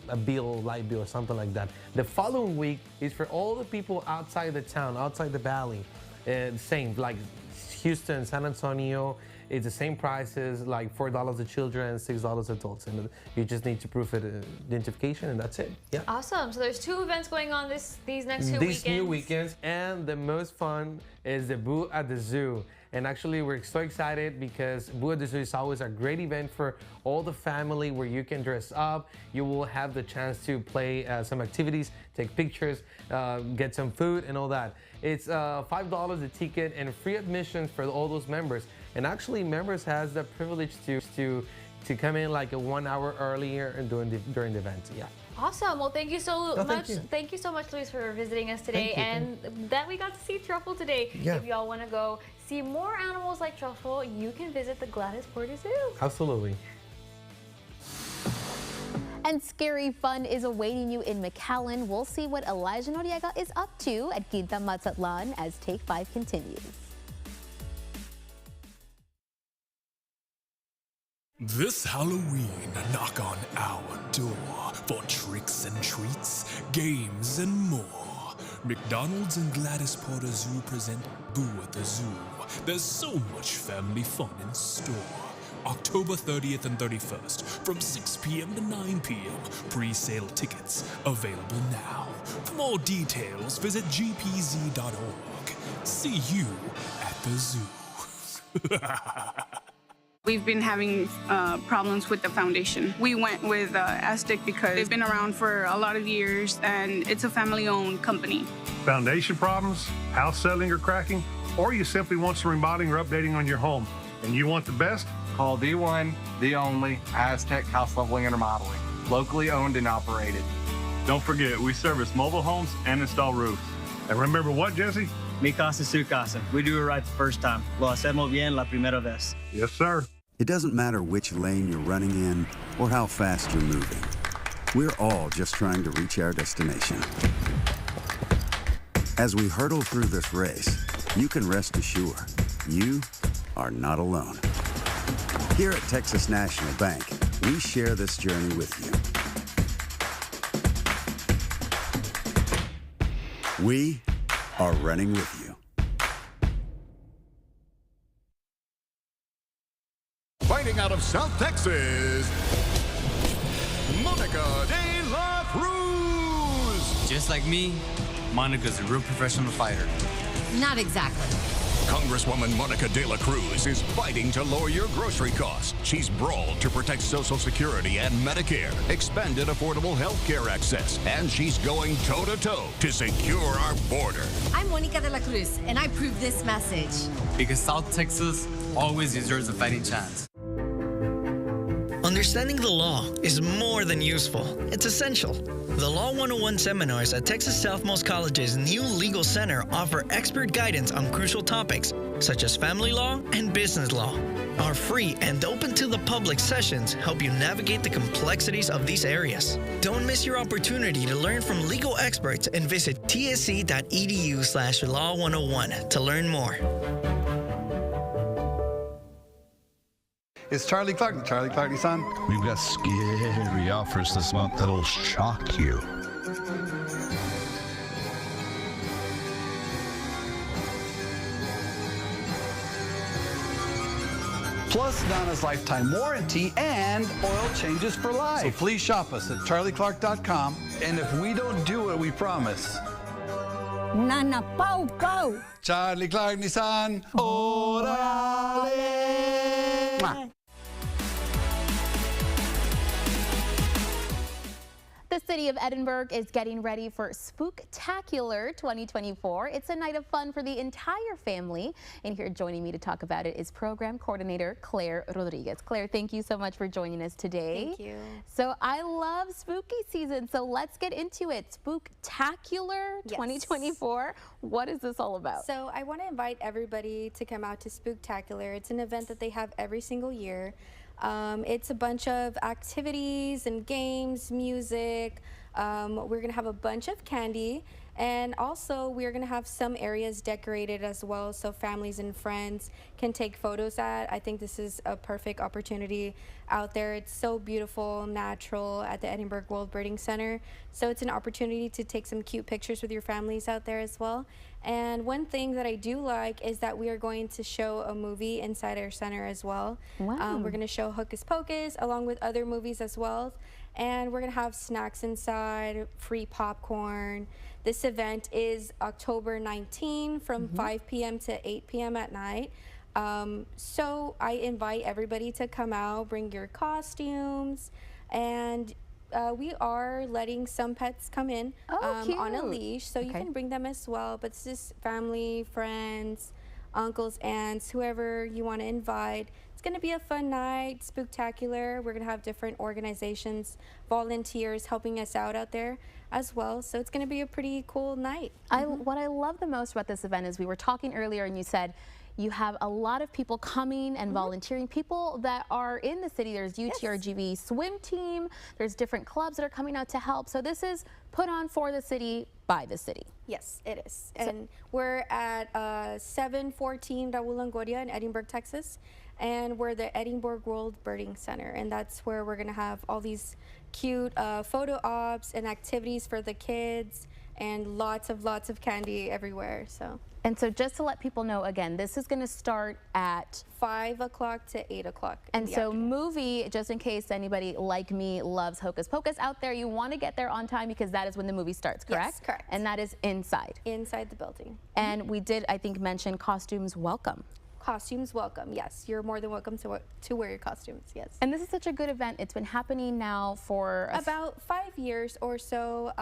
Speaker 2: a bill, light bill or something like that. The following week is for all the people outside the town, outside the valley. Same, like Houston, San Antonio, it's the same prices, like $4 the children, $6 adults, and you just need to prove identification, and that's it. Yeah.
Speaker 17: Awesome. So there's 2 events going on these next 2 weekends.
Speaker 2: These new weekends, and the most fun is the Boo at the Zoo. And actually, we're so excited because Boo at the Zoo is always a great event for all the family where you can dress up. You will have the chance to play some activities, take pictures, get some food and all that. It's $5 a ticket and free admission for all those members. And actually, members has the privilege to come in like 1 hour earlier and during the event. Yeah.
Speaker 17: Awesome. Well, thank you so much.
Speaker 2: Thank you
Speaker 17: so much, Luis, for visiting us today,
Speaker 2: Thank you.
Speaker 17: and that we got to see Truffle today.
Speaker 2: Yeah.
Speaker 17: If y'all want to go see more animals like Truffle, you can visit the Gladys Porter Zoo.
Speaker 2: Absolutely.
Speaker 1: And scary fun is awaiting you in McAllen. We'll see what Elijah Noriega is up to at Quinta Mazatlan as Take 5 continues.
Speaker 3: This Halloween, knock on our door for tricks and treats, games, and more. McDonald's and Gladys Porter Zoo present Boo at the Zoo. There's so much family fun in store. October 30th and 31st, from 6 p.m. to 9 p.m. Pre-sale tickets available now. For more details, visit gpz.org. See you at the zoo.
Speaker 4: We've been having problems with the foundation. We went with Aztec because they've been around for a lot of years and it's a family-owned company.
Speaker 13: Foundation problems, house settling or cracking, or you simply want some remodeling or updating on your home, and you want the best?
Speaker 14: Call the one, the only Aztec House Leveling and Remodeling, locally owned and operated.
Speaker 13: Don't forget, we service mobile homes and install roofs. And remember what, Jesse?
Speaker 15: Mi casa, su casa. We do it right the first time. Lo hacemos bien la primera vez.
Speaker 13: Yes, sir.
Speaker 16: It doesn't matter which lane you're running in or how fast you're moving. We're all just trying to reach our destination. As we hurtle through this race, you can rest assured you are not alone. Here at Texas National Bank, we share this journey with you. We are running with you.
Speaker 8: Fighting out of South Texas, Monica de la Cruz.
Speaker 19: Just like me, Monica's a real professional fighter.
Speaker 10: Not exactly.
Speaker 8: Congresswoman Monica de la Cruz is fighting to lower your grocery costs. She's brawled to protect Social Security and Medicare, expanded affordable health care access, and she's going toe-to-toe to secure our border.
Speaker 10: I'm Monica de la Cruz, and I approve this message.
Speaker 19: Because South Texas always deserves a fighting chance.
Speaker 20: Understanding the law is more than useful. It's essential. The Law 101 seminars at Texas Southmost College's new legal center offer expert guidance on crucial topics such as family law and business law. Our free and open to the public sessions help you navigate the complexities of these areas. Don't miss your opportunity to learn from legal experts and visit tsc.edu/law101 to learn more.
Speaker 21: It's Charlie Clark and Charlie Clark Nissan.
Speaker 31: We've got scary offers this month that'll shock you.
Speaker 22: Plus Donna's lifetime warranty and oil changes for life.
Speaker 21: So please shop us at charlieclark.com.
Speaker 22: And if we don't do it, we promise.
Speaker 23: Nana Pau Pau.
Speaker 21: Charlie Clark Nissan. Orale.
Speaker 22: Mwah.
Speaker 1: The city of Edinburgh is getting ready for Spooktacular 2024. It's a night of fun for the entire family. And here joining me to talk about it is program coordinator Claire Rodriguez. Claire, thank you so much for joining us today.
Speaker 24: Thank you.
Speaker 1: So I love spooky season, so let's get into it. Spooktacular 2024. What is this all about?
Speaker 24: So I want to invite everybody to come out to Spooktacular. It's an event that they have every single year. It's a bunch of activities and games, music, We're gonna have a bunch of candy, and also we're gonna have some areas decorated as well, so families and friends can take photos at. I think this is a perfect opportunity out there. It's so beautiful, natural at the Edinburgh World Birding Center, so it's an opportunity to take some cute pictures with your families out there as well. And one thing that I do like is that we are going to show a movie inside our center as well.
Speaker 1: Wow.
Speaker 24: We're gonna show Hocus Pocus along with other movies as well. And we're gonna have snacks inside, free popcorn. This event is October 19 from 5 p.m. to 8 p.m. at night. So I invite everybody to come out, bring your costumes, and we are letting some pets come in on a leash, so you can bring them as well. But it's just family, friends, uncles, aunts, whoever you want to invite. It's going to be a fun night, spooktacular. We're going to have different organizations, volunteers helping us out there as well. So it's going to be a pretty cool night.
Speaker 1: What I love the most about this event is we were talking earlier and you said you have a lot of people coming and volunteering, people that are in the city. There's UTRGV swim team, there's different clubs that are coming out to help. So this is put on for the city, by the city.
Speaker 24: Yes, it is. And we're at 714 Raul Longoria in Edinburgh, Texas. And we're the Edinburgh World Birding Center. And that's where we're gonna have all these cute photo ops and activities for the kids, and lots of candy everywhere.
Speaker 1: And so just to let people know again, this is going to start at
Speaker 24: 5 o'clock to 8 o'clock.
Speaker 1: And so movie, just in case anybody like me loves Hocus Pocus out there, you want to get there on time because that is when the movie starts, correct?
Speaker 24: Yes, correct.
Speaker 1: And that is inside.
Speaker 24: Inside the building.
Speaker 1: And we did, I think, mention costumes welcome.
Speaker 24: Costumes welcome, yes. You're more than welcome to wear your costumes, yes.
Speaker 1: And this is such a good event. It's been happening now for
Speaker 24: about 5 years or so.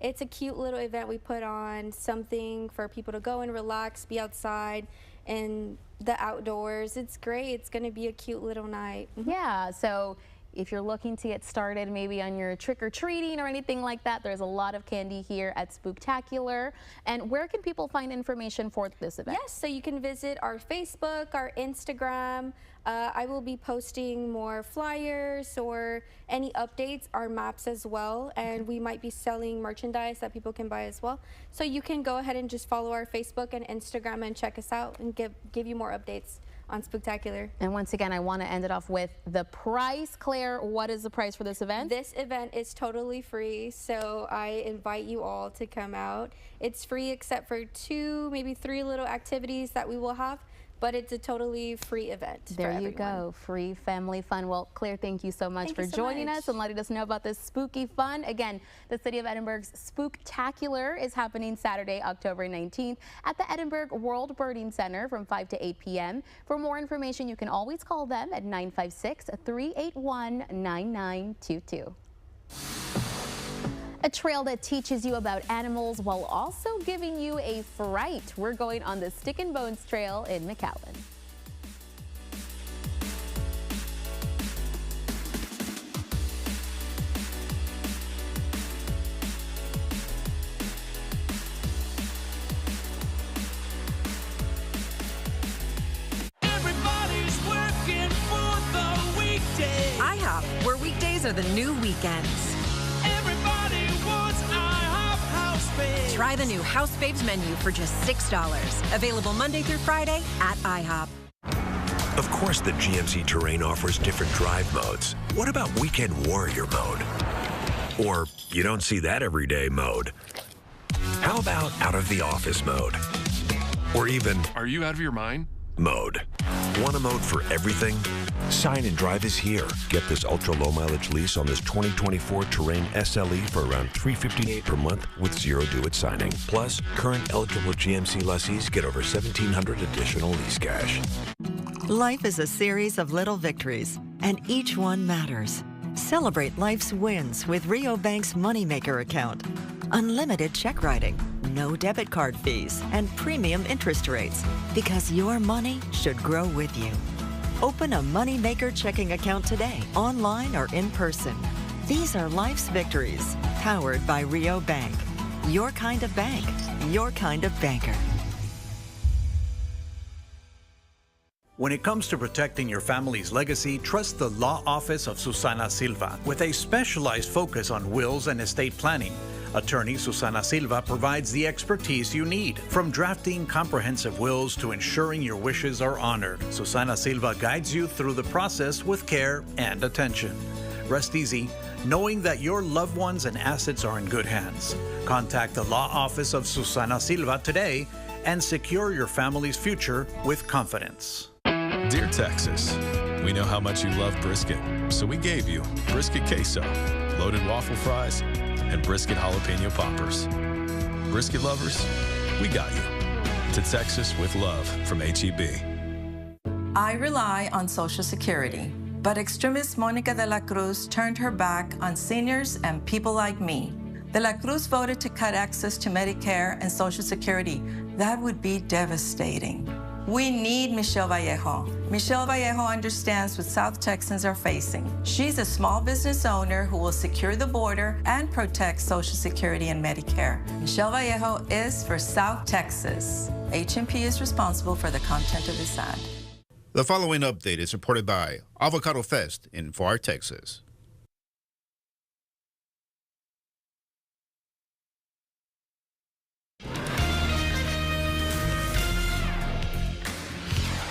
Speaker 24: It's a cute little event we put on, something for people to go and relax, be outside in the outdoors. It's great. It's going to be a cute little night.
Speaker 1: Yeah, so if you're looking to get started maybe on your trick-or-treating or anything like that, there's a lot of candy here at Spooktacular. And where can people find information for this event?
Speaker 24: Yes, so you can visit our Facebook, our Instagram. I will be posting more flyers or any updates, our maps as well, and we might be selling merchandise that people can buy as well. So you can go ahead and just follow our Facebook and Instagram and check us out and give you more updates on Spooktacular.
Speaker 1: And once again, I want to end it off with the price. Claire, what is the price for this event?
Speaker 24: This event is totally free, so I invite you all to come out. It's free except for 2, maybe 3 little activities that we will have, but it's a totally free event.
Speaker 1: There you go, free family fun. Well, Claire, thank you so much for joining us and letting us know about this spooky fun. Again, the City of Edinburgh's Spooktacular is happening Saturday, October 19th at the Edinburgh World Birding Center from 5 to 8 p.m. For more information, you can always call them at 956-381-9922. A trail that teaches you about animals while also giving you a fright. We're going on the Stick and Bones Trail in McAllen.
Speaker 5: Everybody's working for the weekday.
Speaker 6: IHOP, where weekdays are the new weekends. Try the new House Babes menu for just $6. Available Monday through Friday at IHOP.
Speaker 7: Of course, the GMC Terrain offers different drive modes. What about Weekend Warrior mode? Or you don't see that every day mode? How about Out of the Office mode? Or even
Speaker 9: Are you out of your mind?
Speaker 7: Mode. Want a mode for everything? Sign and Drive is here. Get this ultra-low mileage lease on this 2024 Terrain SLE for around $358 per month with zero due at signing. Plus, current eligible GMC lessees get over $1,700 additional lease cash.
Speaker 11: Life is a series of little victories, and each one matters. Celebrate life's wins with Rio Bank's Moneymaker account. Unlimited check writing, no debit card fees, and premium interest rates, because your money should grow with you. Open a Moneymaker checking account today, online or in person. These are life's victories, powered by Rio Bank. Your kind of bank, your kind of banker.
Speaker 2: When it comes to protecting your family's legacy, trust the law office of Susana Silva. With a specialized focus on wills and estate planning, attorney Susana Silva provides the expertise you need. From drafting comprehensive wills to ensuring your wishes are honored, Susana Silva guides you through the process with care and attention. Rest easy, knowing that your loved ones and assets are in good hands. Contact the law office of Susana Silva today and secure your family's future with confidence.
Speaker 9: Dear Texas, we know how much you love brisket, so we gave you brisket queso, loaded waffle fries, and brisket jalapeno poppers. Brisket lovers, we got you. To Texas with love from H-E-B.
Speaker 12: I rely on Social Security, but extremist Monica de la Cruz turned her back on seniors and people like me. De la Cruz voted to cut access to Medicare and Social Security. That would be devastating. We need Michelle Vallejo. Michelle Vallejo understands what South Texans are facing. She's a small business owner who will secure the border and protect Social Security and Medicare. Michelle Vallejo is for South Texas. H&P is responsible for the content of this ad.
Speaker 17: The following update is supported by Avocado Fest in Pharr, Texas.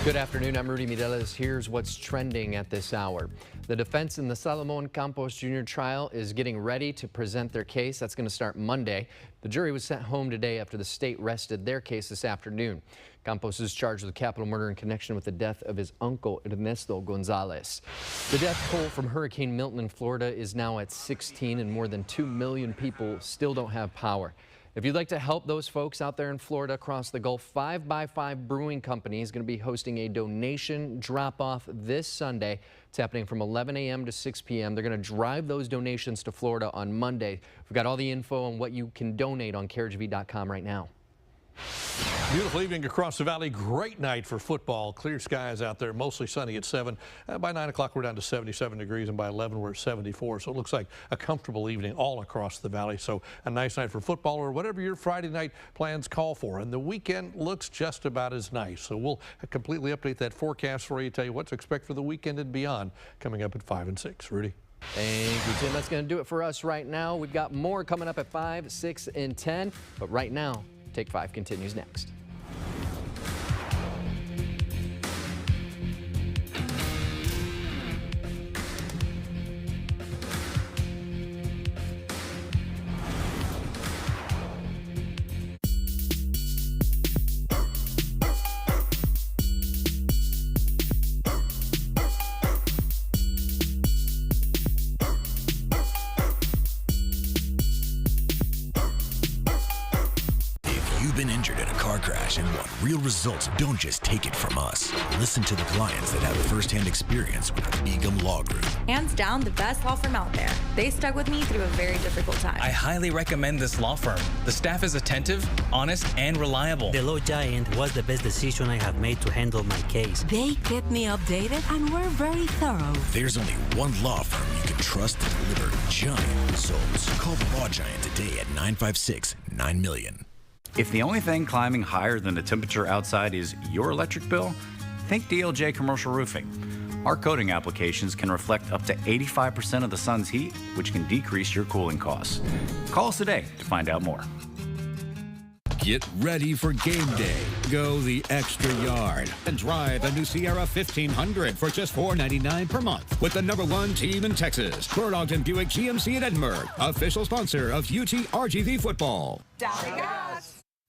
Speaker 18: Good afternoon, I'm Rudy Mireles. Here's what's trending at this hour. The defense in the Salomon Campos Jr. trial is getting ready to present their case. That's going to start Monday. The jury was sent home today after the state rested their case this afternoon. Campos is charged with capital murder in connection with the death of his uncle, Ernesto Gonzalez. The death toll from Hurricane Milton in Florida is now at 16, and more than 2 million people still don't have power. If you'd like to help those folks out there in Florida across the Gulf, 5x5 Brewing Company is going to be hosting a donation drop-off this Sunday. It's happening from 11 a.m. to 6 p.m. They're going to drive those donations to Florida on Monday. We've got all the info on what you can donate on KRGV.com right now.
Speaker 25: Beautiful evening across the valley. Great night for football. Clear skies out there, mostly sunny at 7. By 9 o'clock, we're down to 77 degrees, and by 11, we're at 74. So it looks like a comfortable evening all across the valley. So a nice night for football or whatever your Friday night plans call for. And the weekend looks just about as nice. So we'll completely update that forecast for you, tell you what to expect for the weekend and beyond coming up at 5 and 6. Rudy.
Speaker 18: Thank you, Tim. That's going to do it for us right now. We've got more coming up at 5, 6, and 10. But right now, Take 5 continues next.
Speaker 26: And want real results, don't just take it from us. Listen to the clients that have first-hand experience with Begum Law Group.
Speaker 27: Hands down, the best law firm out there. They stuck with me through a very difficult time.
Speaker 28: I highly recommend this law firm. The staff is attentive, honest, and reliable.
Speaker 29: The Law Giant was the best decision I have made to handle my case.
Speaker 30: They kept me updated and were very thorough.
Speaker 26: There's only one law firm you can trust to deliver giant results. Call the Law Giant today at 956-9000000.
Speaker 31: If the only thing climbing higher than the temperature outside is your electric bill, think DLJ Commercial Roofing. Our coating applications can reflect up to 85% of the sun's heat, which can decrease your cooling costs. Call us today to find out more.
Speaker 32: Get ready for game day. Go the extra yard and drive the new Sierra 1500 for just $499 per month with the #1 team in Texas, Fort Ogden Buick GMC in Edinburgh, official sponsor of UT RGV football.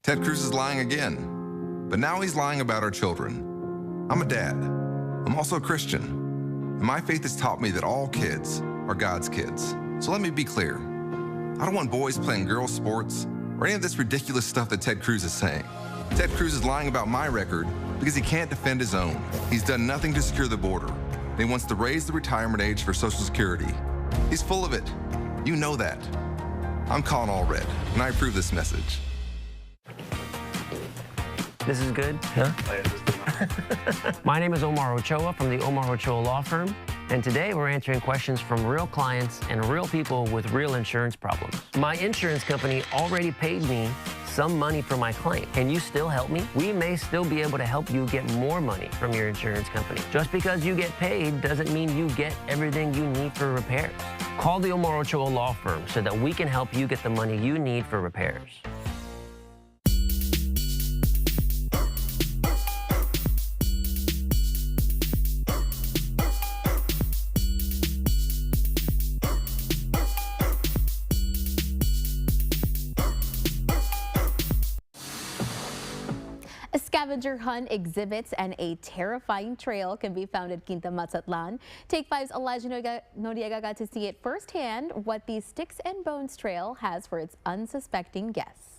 Speaker 33: Ted Cruz is lying again, but now he's lying about our children. I'm a dad. I'm also a Christian, and my faith has taught me that all kids are God's kids. So let me be clear. I don't want boys playing girls' sports or any of this ridiculous stuff that Ted Cruz is saying. Ted Cruz is lying about my record because he can't defend his own. He's done nothing to secure the border, and he wants to raise the retirement age for Social Security. He's full of it. You know that. I'm calling all red, and I approve this message.
Speaker 34: This is good? Yeah. My name is Omar Ochoa from the Omar Ochoa Law Firm, and today we're answering questions from real clients and real people with real insurance problems. My insurance company already paid me some money for my claim. Can you still help me? We may still be able to help you get more money from your insurance company. Just because you get paid doesn't mean you get everything you need for repairs. Call the Omar Ochoa Law Firm so that we can help you get the money you need for repairs.
Speaker 1: A scavenger hunt, exhibits, and a terrifying trail can be found at Quinta Mazatlan. Take 5's Elijah Noriega got to see it firsthand what the Sticks and Bones Trail has for its unsuspecting guests.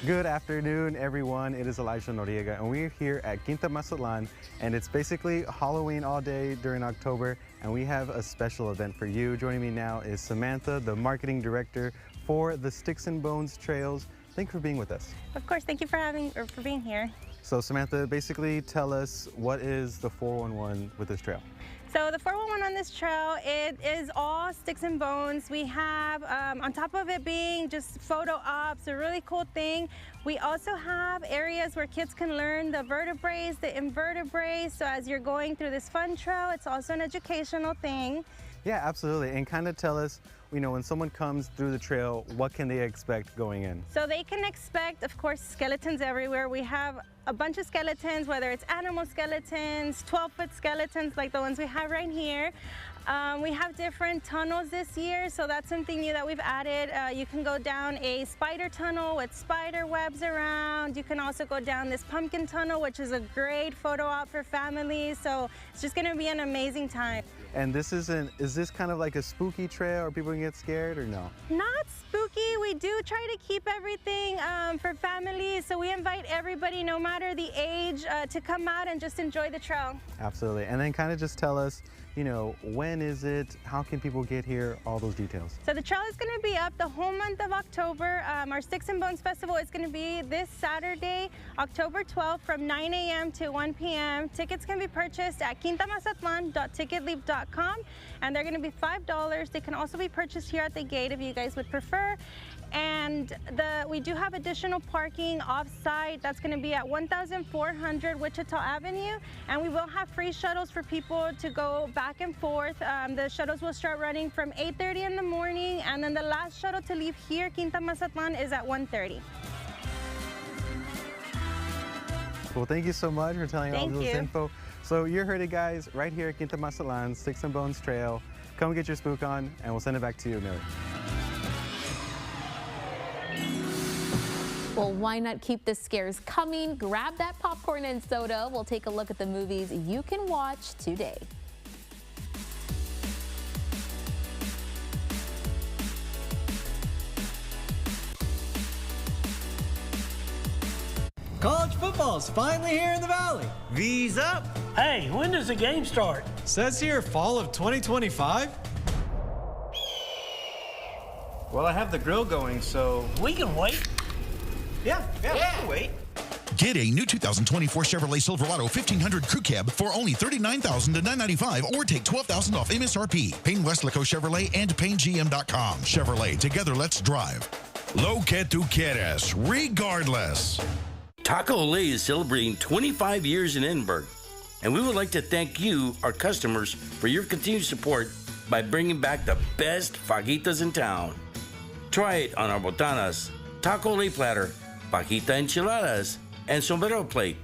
Speaker 3: Good afternoon, everyone. It is Elijah Noriega, and we're here at Quinta Mazatlan, and it's basically Halloween all day during October, and we have a special event for you. Joining me now is Samantha, the marketing director for the Sticks and Bones Trails. Thank you for being with us.
Speaker 4: Of course, thank you for being here.
Speaker 3: So Samantha, basically tell us, what is the 411 with this trail?
Speaker 4: So the 411 on this trail, it is all sticks and bones. We have, on top of it being just photo ops, a really cool thing, we also have areas where kids can learn the vertebrae, the invertebrates. So as you're going through this fun trail, it's also an educational thing.
Speaker 3: Yeah, absolutely. And kind of tell us, you know, when someone comes through the trail, what can they expect going in?
Speaker 4: So they can expect, of course, skeletons everywhere. We have a bunch of skeletons, whether it's animal skeletons, 12-foot skeletons like the ones we have right here. We have different tunnels this year, so that's something new that we've added. You can go down a spider tunnel with spider webs around. You can also go down this pumpkin tunnel, which is a great photo op for families. So it's just gonna be an amazing time.
Speaker 3: And this is this kind of like a spooky trail, or people can get scared, or no?
Speaker 4: Not spooky. We do try to keep everything for families, so we invite everybody, no matter the age, to come out and just enjoy the trail.
Speaker 3: Absolutely. And then kind of just tell us, you know, when is it? How can people get here? All those details.
Speaker 4: So the trail is going to be up the whole month of October. Our Sticks and Bones Festival is going to be this Saturday, October 12th from 9 a.m. to 1 p.m. Tickets can be purchased at quintamazatlan.ticketleap.com, and they're going to be $5. They can also be purchased here at the gate if you guys would prefer. And we do have additional parking off-site. That's going to be at 1400 Wichita Avenue, and we will have free shuttles for people to go back and forth. The shuttles will start running from 8:30 in the morning, and then the last shuttle to leave here, Quinta Mazatlan, is at 1:30.
Speaker 3: Well, thank you so much for telling all this info. So you heard it, guys, right here at Quinta Mazatlan, Sticks and Bones Trail. Come get your spook on, and we'll send it back to you, Millie.
Speaker 1: Well, why not keep the scares coming? Grab that popcorn and soda. We'll take a look at the movies you can watch today.
Speaker 8: College football's finally here in the Valley. V's up.
Speaker 10: Hey, when does the game start?
Speaker 8: Says here fall of 2025. Well, I have the grill going, so...
Speaker 10: We can wait.
Speaker 8: Yeah, we can wait.
Speaker 13: Get a new 2024 Chevrolet Silverado 1500 Crew Cab for only $39,000 to $995, or take $12,000 off MSRP. Payne Westlaco Chevrolet and PayneGM.com. Chevrolet, together let's drive.
Speaker 7: Lo que tú quieras, regardless.
Speaker 14: Taco Olé is celebrating 25 years in Edinburgh, and we would like to thank you, our customers, for your continued support by bringing back the best fajitas in town. Try it on our botanas, Taco Olé platter, fajita enchiladas, and sombrero plate.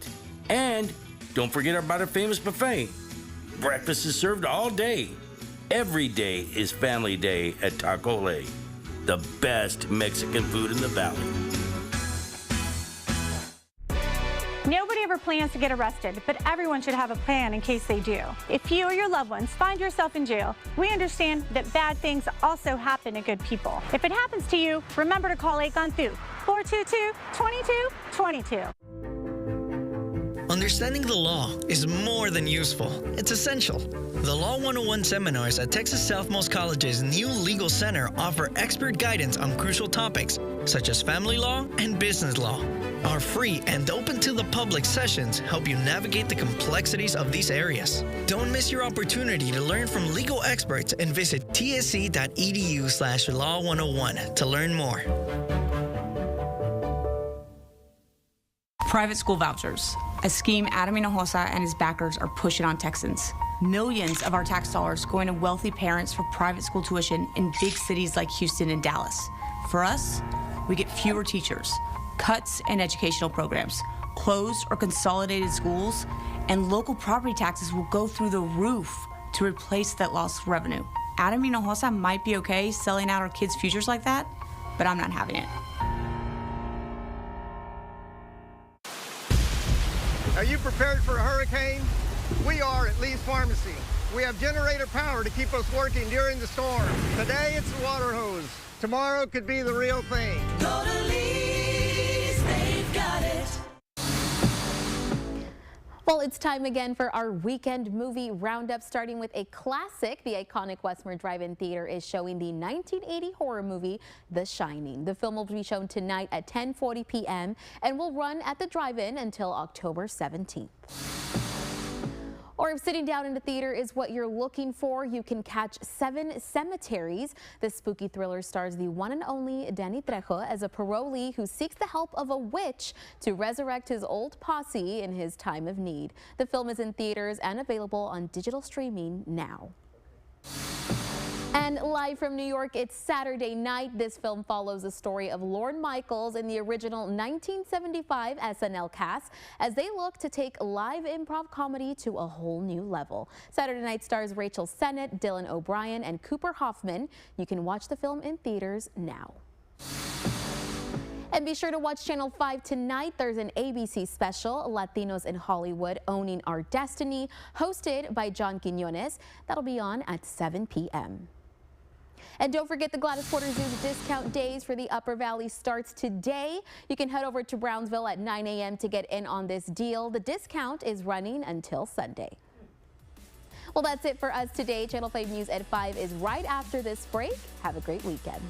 Speaker 14: And don't forget about our famous buffet. Breakfast is served all day. Every day is family day at Taco Olé, the best Mexican food in the Valley.
Speaker 15: Nobody ever plans to get arrested, but everyone should have a plan in case they do. If you or your loved ones find yourself in jail, we understand that bad things also happen to good people. If it happens to you, remember to call Egan-Thu, 422-2222.
Speaker 16: Understanding the law is more than useful. It's essential. The Law 101 seminars at Texas Southmost College's new Legal Center offer expert guidance on crucial topics such as family law and business law. Our free and open to the public sessions help you navigate the complexities of these areas. Don't miss your opportunity to learn from legal experts and visit tsc.edu/law101 to learn more.
Speaker 2: Private school vouchers, a scheme Adam Hinojosa and his backers are pushing on Texans. Millions of our tax dollars going to wealthy parents for private school tuition in big cities like Houston and Dallas. For us, we get fewer teachers, cuts in educational programs, closed or consolidated schools, and local property taxes will go through the roof to replace that lost revenue. Adam Hinojosa might be okay selling out our kids' futures like that, but I'm not having it.
Speaker 5: Are you prepared for a hurricane? We are at Lee's Pharmacy. We have generator power to keep us working during the storm. Today it's the water hose. Tomorrow could be the real thing.
Speaker 30: Go to Lee's, they've got it.
Speaker 1: Well, it's time again for our weekend movie roundup, starting with a classic. The iconic Westmore Drive-In Theater is showing the 1980 horror movie, The Shining. The film will be shown tonight at 10:40 p.m. and will run at the drive-in until October 17th. Or if sitting down in the theater is what you're looking for, you can catch 7 Cemeteries. The spooky thriller stars the one and only Danny Trejo as a parolee who seeks the help of a witch to resurrect his old posse in his time of need. The film is in theaters and available on digital streaming now. And live from New York, it's Saturday night. This film follows the story of Lorne Michaels and the original 1975 SNL cast as they look to take live improv comedy to a whole new level. Saturday night stars Rachel Sennett, Dylan O'Brien, and Cooper Hoffman. You can watch the film in theaters now. And be sure to watch Channel 5 tonight. There's an ABC special, Latinos in Hollywood Owning Our Destiny, hosted by John Quiñones. That'll be on at 7 p.m. And don't forget the Gladys Porter Zoo's discount days for the Upper Valley starts today. You can head over to Brownsville at 9 a.m. to get in on this deal. The discount is running until Sunday. Well, that's it for us today. Channel 5 News at 5 is right after this break. Have a great weekend.